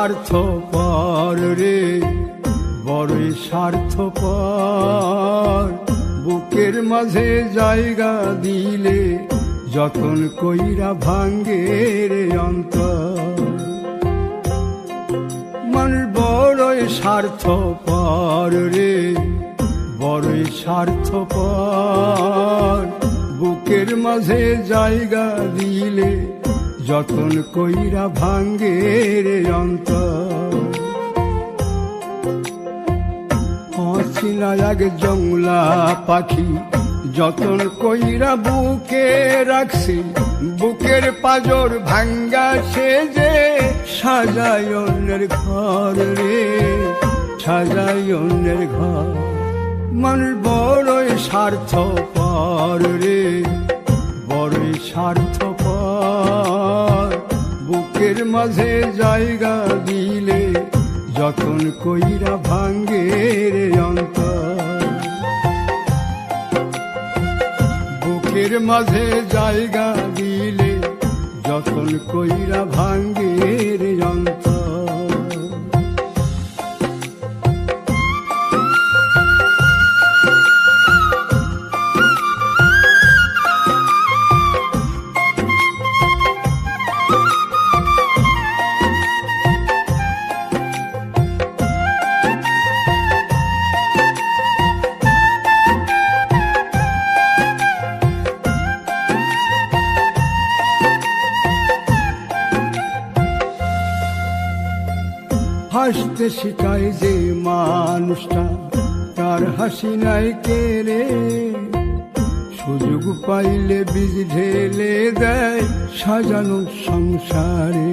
স্বার্থপর রে, বড়ই স্বার্থপর। বুকের মাঝে জায়গা দিলে যতন কইরা ভাঙ্গে রে অন্তর। মানুষ বড়ই স্বার্থপর রে, বড়ই স্বার্থপর। বুকের মাঝে জায়গা দিলে যতন কইরা ভাঙ্গে রে অন্তর। অচিনা এক জংলা পাখি যতন কইরা বুকে রাখছি, বুকের পাজর ভাঙ্গা সে যে সাজায় অন্যের ঘর রে, সাজায় অন্যের ঘর। মানুষ বড়ই স্বার্থপর রে, বড়ই স্বার্থপর। বুকের মাঝে জায়গা দিলে যতন কইরা ভাঙ্গে রে অন্তর। বুকের মাঝে জায়গা দিলে যতন কইরা ভাঙ্গে রে অন্তর। হাসতে শিখায় যে মানুষটা, তার হাসি নাই কেড়ে। সুযোগ পাইলে বীজ ঢেলে দেয় সাজানো সংসারে।